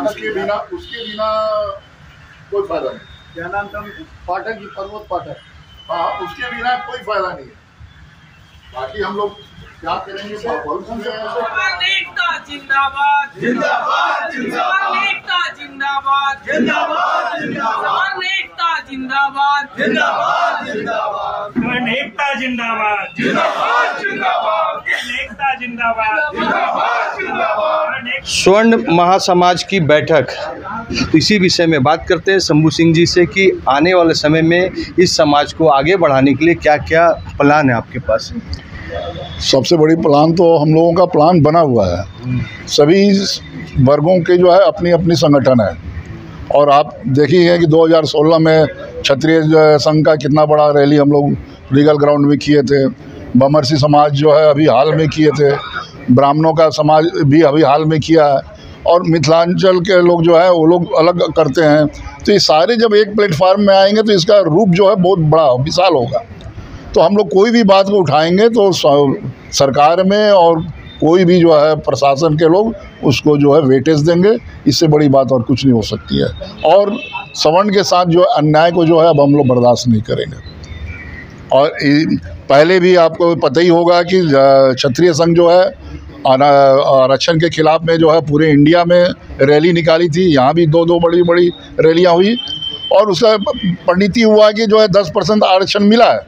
उसके बिना कोई फायदा नहीं। क्या नाम था? पाठक जी, प्रमोद पाठक। हाँ, उसके बिना कोई फायदा नहीं है। बाकी हम लोग क्या करेंगे? जिंदाबाद जिंदाबाद जिंदाबाद जिंदाबाद जिंदाबाद जिंदाबाद जिंदाबाद जिंदाबाद एकता जिंदाबाद जिंदाबाद जिंदाबाद एकता जिंदाबाद जिंदाबाद जिंदाबाद। स्वर्ण महासमाज की बैठक, इसी विषय में बात करते हैं शंभू सिंह जी से कि आने वाले समय में इस समाज को आगे बढ़ाने के लिए क्या क्या प्लान है आपके पास? सबसे बड़ी प्लान तो हम लोगों का प्लान बना हुआ है। सभी वर्गों के जो है अपनी अपनी संगठन है, और आप देखिए कि 2016 में क्षत्रिय संघ का कितना बड़ा रैली हम लोग लीगल ग्राउंड में किए थे। बमरसी समाज जो है अभी हाल में किए थे, ब्राह्मणों का समाज भी अभी हाल में किया है, और मिथिलांचल के लोग जो है वो लोग अलग करते हैं। तो ये सारे जब एक प्लेटफार्म में आएंगे तो इसका रूप जो है बहुत बड़ा विशाल होगा। तो हम लोग कोई भी बात को उठाएंगे तो सरकार में और कोई भी जो है प्रशासन के लोग उसको जो है वेटेज देंगे। इससे बड़ी बात और कुछ नहीं हो सकती है। और सवर्ण के साथ जो अन्याय को जो है अब हम लोग बर्दाश्त नहीं करेंगे। और पहले भी आपको पता ही होगा कि क्षत्रिय संघ जो है आरक्षण के खिलाफ में जो है पूरे इंडिया में रैली निकाली थी। यहाँ भी दो बड़ी बड़ी रैलियाँ हुई, और उसका परिणति हुआ कि जो है 10% आरक्षण मिला है।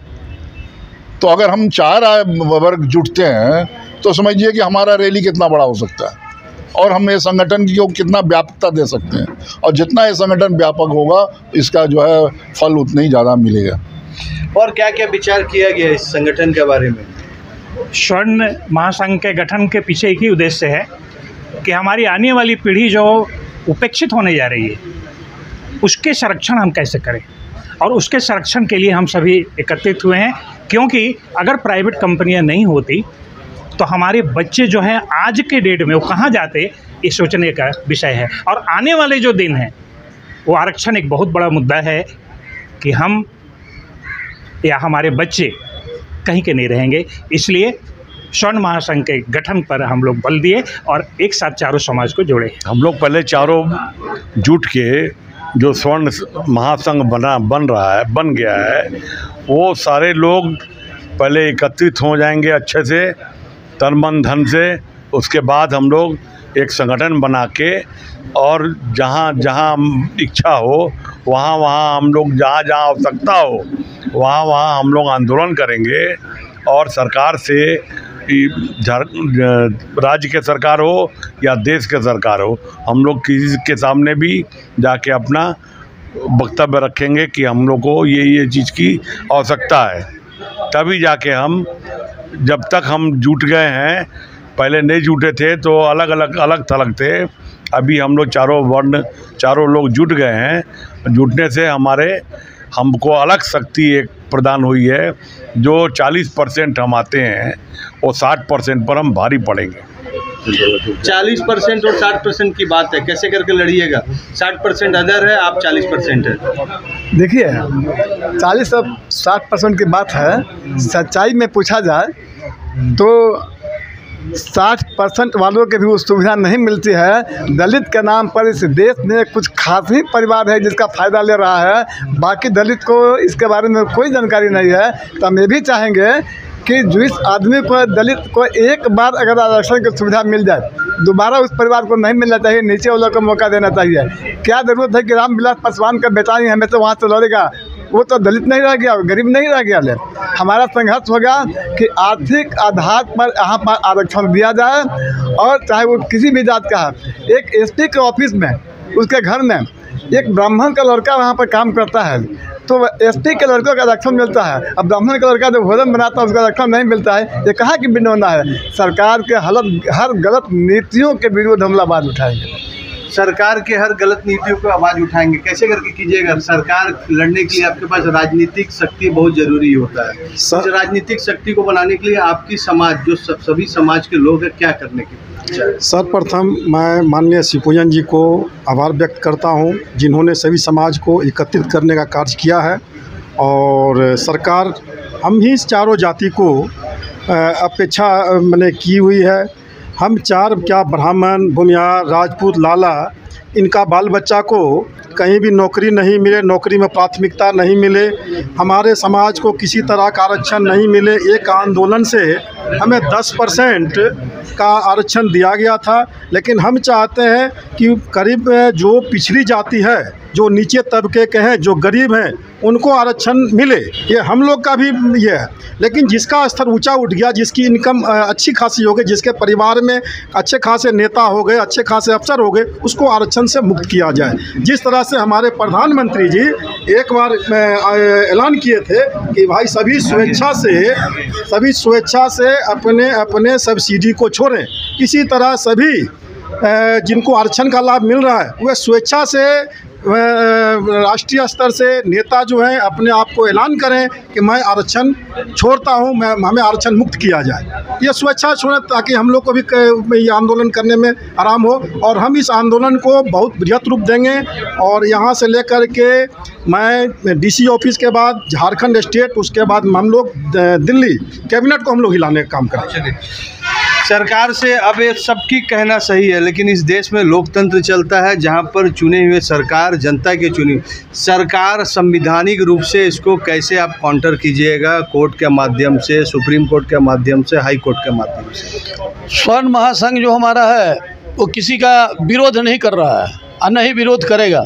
तो अगर हम 4 वर्ग जुटते हैं तो समझिए कि हमारा रैली कितना बड़ा हो सकता है, और हम ये संगठन को कितना व्यापकता दे सकते हैं। और जितना ये संगठन व्यापक होगा इसका जो है फल उतना ही ज़्यादा मिलेगा। और क्या क्या विचार किया गया इस संगठन के बारे में? स्वर्ण महासंघ के गठन के पीछे एक ही उद्देश्य है कि हमारी आने वाली पीढ़ी जो उपेक्षित होने जा रही है उसके संरक्षण हम कैसे करें, और उसके संरक्षण के लिए हम सभी एकत्रित हुए हैं। क्योंकि अगर प्राइवेट कंपनियां नहीं होती तो हमारे बच्चे जो हैं आज के डेट में वो कहाँ जाते, ये सोचने का विषय है। और आने वाले जो दिन हैं वो आरक्षण एक बहुत बड़ा मुद्दा है कि हम या हमारे बच्चे कहीं के नहीं रहेंगे। इसलिए स्वर्ण महासंघ के गठन पर हम लोग बल दिए और एक साथ चारों समाज को जोड़े। हम लोग पहले चारों जुट के जो स्वर्ण महासंघ बन गया है, वो सारे लोग पहले एकत्रित हो जाएंगे अच्छे से तन मन धन से। उसके बाद हम लोग एक संगठन बना के, और जहाँ जहाँ इच्छा हो वहाँ हम लोग जहाँ आवश्यकता हो वहाँ हम लोग आंदोलन करेंगे। और सरकार से, राज्य के सरकार हो या देश के सरकार हो, हम लोग किसी के सामने भी जाके अपना वक्तव्य रखेंगे कि हम लोग को ये चीज़ की आवश्यकता है। तभी जाके हम, जब तक हम जुट गए हैं, पहले नहीं जुटे थे तो अलग थलग थे। अभी हम लोग चारों लोग जुट गए हैं। जुटने से हमको अलग शक्ति एक प्रदान हुई है। जो 40% हम आते हैं वो 60% पर हम भारी पड़ेंगे। 40% और 60% की बात है, कैसे करके लड़िएगा? 60% अदर है, आप 40% है। देखिए 40 और 60% की बात है। सच्चाई में पूछा जाए तो 60% वालों के भी वो सुविधा नहीं मिलती है। दलित के नाम पर इस देश में कुछ खास ही परिवार है जिसका फ़ायदा ले रहा है। बाकी दलित को इसके बारे में कोई जानकारी नहीं है। तो हम ये भी चाहेंगे कि जिस आदमी को, दलित को एक बार अगर आरक्षण की सुविधा मिल जाए, दोबारा उस परिवार को नहीं मिलना चाहिए, नीचे वालों को मौका देना चाहिए। क्या ज़रूरत है कि रामविलास पासवान का बेटा ही हमें तो वहाँ से लड़ेगा, वो तो दलित नहीं रह गया, गरीब नहीं रह गया। ले हमारा संघर्ष होगा कि आर्थिक आधार पर यहाँ पर आरक्षण दिया जाए, और चाहे वो किसी भी जात का है। एक एसटी के ऑफिस में, उसके घर में एक ब्राह्मण का लड़का वहाँ पर काम करता है तो एसटी के लड़कों का आरक्षण मिलता है। अब ब्राह्मण का लड़का जो भोजन बनाता है उसका आरक्षण नहीं मिलता है। ये कहाँ की विडंबना है? सरकार के हर गलत नीतियों के विरुद्ध हम आवाज़ उठाएंगे। सरकार के हर गलत नीतियों को आवाज़ उठाएंगे, कैसे करके कीजिएगा? सरकार लड़ने के लिए आपके पास राजनीतिक शक्ति बहुत ज़रूरी होता है। उस राजनीतिक शक्ति को बनाने के लिए आपकी समाज, जो सभी समाज के लोग हैं, क्या करने की? सर्वप्रथम मैं माननीय शिवपूजन जी को आभार व्यक्त करता हूं, जिन्होंने सभी समाज को एकत्रित करने का कार्य किया है। और सरकार हम ही इस चारों जाति को अपेक्षा मैंने की हुई है। हम चार, क्या ब्राह्मण, भूमिहार, राजपूत, लाला, इनका बाल बच्चा को कहीं भी नौकरी नहीं मिले, नौकरी में प्राथमिकता नहीं मिले, हमारे समाज को किसी तरह का आरक्षण नहीं मिले। एक आंदोलन से हमें 10% का आरक्षण दिया गया था, लेकिन हम चाहते हैं कि करीब जो पिछड़ी जाति है, जो नीचे तबके के हैं, जो गरीब हैं, उनको आरक्षण मिले। ये हम लोग का भी ये है, लेकिन जिसका स्तर ऊंचा उठ गया, जिसकी इनकम अच्छी खासी हो गई, जिसके परिवार में अच्छे खासे नेता हो गए, अच्छे खासे अफसर हो गए, उसको आरक्षण से मुक्त किया जाए। जिस तरह से हमारे प्रधानमंत्री जी एक बार ऐलान किए थे कि भाई सभी स्वेच्छा से अपने अपने सब्सिडी को छोड़ें, इसी तरह सभी जिनको आरक्षण का लाभ मिल रहा है वह स्वेच्छा से राष्ट्रीय स्तर से नेता जो हैं अपने आप को ऐलान करें कि मैं आरक्षण छोड़ता हूं, हमें आरक्षण मुक्त किया जाए। ये स्वेच्छा छोड़ें ताकि हम लोग को भी ये आंदोलन करने में आराम हो। और हम इस आंदोलन को बहुत बृहत रूप देंगे और यहाँ से लेकर के मैं डीसी ऑफिस के बाद झारखंड स्टेट, उसके बाद हम लोग दिल्ली कैबिनेट को हम लोग हिलाने का काम करेंगे। सरकार से अब ये सबकी कहना सही है, लेकिन इस देश में लोकतंत्र चलता है जहां पर चुने हुए सरकार, जनता के चुनी सरकार संवैधानिक रूप से इसको कैसे आप काउंटर कीजिएगा? कोर्ट के माध्यम से, सुप्रीम कोर्ट के माध्यम से, हाई कोर्ट के माध्यम से। स्वर्ण महासंघ जो हमारा है वो किसी का विरोध नहीं कर रहा है और नहीं विरोध करेगा।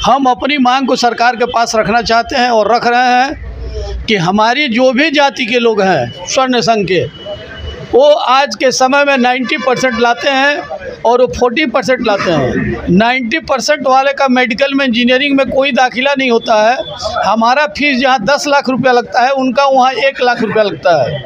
हम अपनी मांग को सरकार के पास रखना चाहते हैं और रख रहे हैं कि हमारी जो भी जाति के लोग हैं स्वर्ण संघ के, वो आज के समय में 90% लाते हैं और वो 40% लाते हैं। 90% वाले का मेडिकल में, इंजीनियरिंग में कोई दाखिला नहीं होता है। हमारा फीस जहाँ 10 लाख रुपया लगता है, उनका वहाँ 1 लाख रुपया लगता है।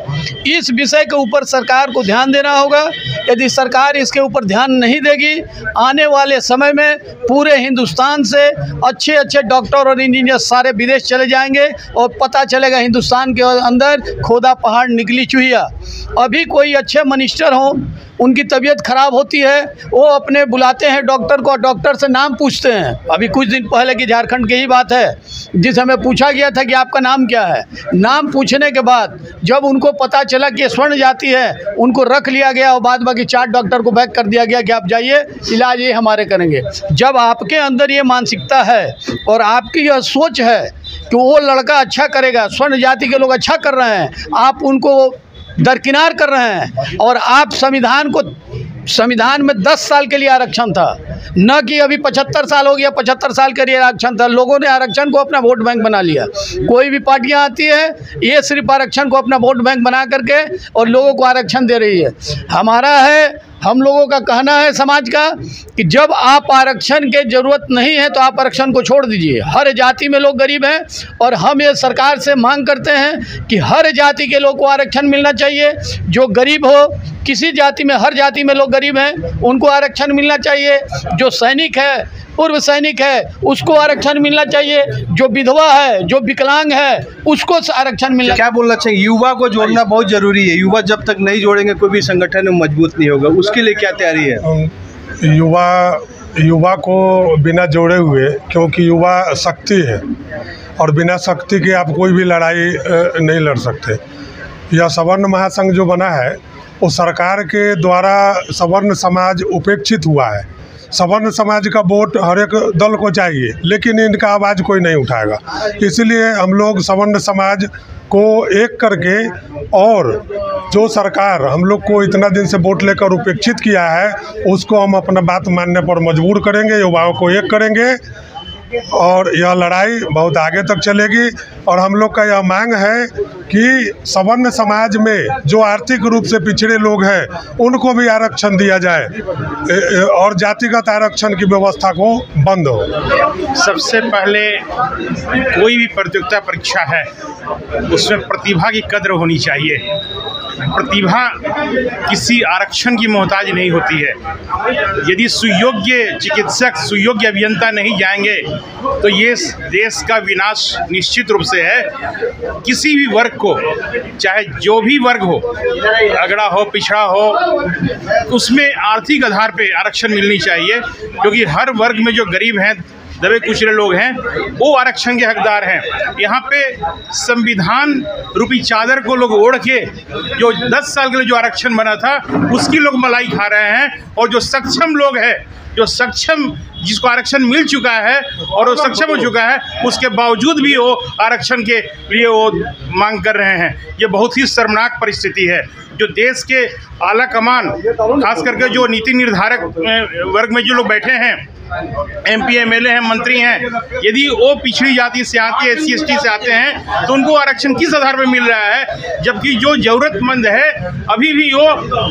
इस विषय के ऊपर सरकार को ध्यान देना होगा। यदि सरकार इसके ऊपर ध्यान नहीं देगी, आने वाले समय में पूरे हिंदुस्तान से अच्छे अच्छे डॉक्टर और इंजीनियर सारे विदेश चले जाएंगे और पता चलेगा हिंदुस्तान के अंदर खोदा पहाड़ निकली चूहिया। अभी कोई अच्छे मिनिस्टर हों, उनकी तबीयत ख़राब होती है, वो अपने बुलाते हैं डॉक्टर को, डॉक्टर से नाम पूछते हैं। अभी कुछ दिन पहले की झारखंड की ही बात है, जिस हमें पूछा गया था कि आपका नाम क्या है। नाम पूछने के बाद जब उनको पता चला कि ये स्वर्ण जाति है, उनको रख लिया गया और बाद बाकी 4 डॉक्टर को बैक कर दिया गया कि आप जाइए, इलाज ये हमारे करेंगे। जब आपके अंदर ये मानसिकता है और आपकी यह सोच है कि वो लड़का अच्छा करेगा, स्वर्ण जाति के लोग अच्छा कर रहे हैं, आप उनको दरकिनार कर रहे हैं। और आप संविधान में 10 साल के लिए आरक्षण था, न कि अभी 75 साल हो गया, 75 साल के लिए आरक्षण था। लोगों ने आरक्षण को अपना वोट बैंक बना लिया। कोई भी पार्टियां आती है, ये सिर्फ आरक्षण को अपना वोट बैंक बना करके और लोगों को आरक्षण दे रही है। हमारा है, हम लोगों का कहना है समाज का कि जब आप आरक्षण के ज़रूरत नहीं है तो आप आरक्षण को छोड़ दीजिए। हर जाति में लोग गरीब हैं और हम ये सरकार से मांग करते हैं कि हर जाति के लोग को आरक्षण मिलना चाहिए। जो गरीब हो, किसी जाति में, हर जाति में लोग गरीब हैं, उनको आरक्षण मिलना चाहिए। जो सैनिक है, पूर्व सैनिक है, उसको आरक्षण मिलना चाहिए। जो विधवा है, जो विकलांग है, उसको आरक्षण मिलना। क्या बोलना चाहिए? युवा को जोड़ना बहुत जरूरी है। युवा जब तक नहीं जोड़ेंगे कोई भी संगठन में मजबूत नहीं होगा। उसके लिए क्या तैयारी है? युवा को बिना जोड़े हुए, क्योंकि युवा शक्ति है और बिना शक्ति के आप कोई भी लड़ाई नहीं लड़ सकते। यह सवर्ण महासंघ जो बना है वो सरकार के द्वारा सवर्ण समाज उपेक्षित हुआ है। सवर्ण समाज का वोट हर एक दल को चाहिए, लेकिन इनका आवाज़ कोई नहीं उठाएगा। इसलिए हम लोग सवर्ण समाज को एक करके, और जो सरकार हम लोग को इतना दिन से वोट लेकर उपेक्षित किया है, उसको हम अपना बात मानने पर मजबूर करेंगे, युवाओं को एक करेंगे और यह लड़ाई बहुत आगे तक चलेगी। और हम लोग का यह मांग है कि सवर्ण समाज में जो आर्थिक रूप से पिछड़े लोग हैं, उनको भी आरक्षण दिया जाए और जातिगत आरक्षण की व्यवस्था को बंद हो। सबसे पहले कोई भी प्रतियोगिता परीक्षा है, उसमें प्रतिभा की कद्र होनी चाहिए। प्रतिभा किसी आरक्षण की मोहताज नहीं होती है। यदि सुयोग्य चिकित्सक, सुयोग्य अभियंता नहीं जाएंगे तो ये देश का विनाश निश्चित रूप से है। किसी भी वर्ग को, चाहे जो भी वर्ग हो, अगड़ा हो, पिछड़ा हो, उसमें आर्थिक आधार पे आरक्षण मिलनी चाहिए, क्योंकि हर वर्ग में जो गरीब हैं, दबे कुचले लोग हैं, वो आरक्षण के हकदार हैं। यहाँ पे संविधान रूपी चादर को लोग ओढ़ के, जो 10 साल के लिए जो आरक्षण बना था, उसकी लोग मलाई खा रहे हैं। और जो सक्षम लोग हैं, जो सक्षम, जिसको आरक्षण मिल चुका है और वो सक्षम हो चुका है, उसके बावजूद भी वो आरक्षण के लिए वो मांग कर रहे हैं। ये बहुत ही शर्मनाक परिस्थिति है। जो देश के आला कमान, खास करके जो नीति निर्धारक वर्ग में जो लोग बैठे हैं, MP MLA हैं, मंत्री हैं, यदि वो पिछड़ी जाति से आते हैं, SC ST से आते हैं, तो उनको आरक्षण किस आधार पर मिल रहा है, जबकि जो ज़रूरतमंद है अभी भी वो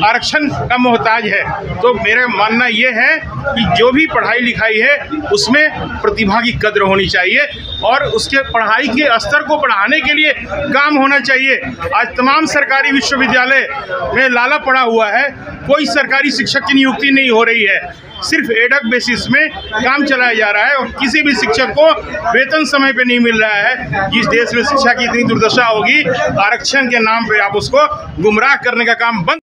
आरक्षण का मोहताज है। तो मेरा मानना ये है कि जो भी पढ़ाई लिखाई है उसमें प्रतिभा की कद्र होनी चाहिए और उसके पढ़ाई के स्तर को बढ़ाने के लिए काम होना चाहिए। आज तमाम सरकारी विश्वविद्यालय में लाला पड़ा हुआ है, कोई सरकारी शिक्षक की नियुक्ति नहीं हो रही है, सिर्फ एडक बेसिस में काम चलाया जा रहा है और किसी भी शिक्षक को वेतन समय पे नहीं मिल रहा है। जिस देश में शिक्षा की इतनी दुर्दशा होगी, आरक्षण के नाम पे आप उसको गुमराह करने का काम बंद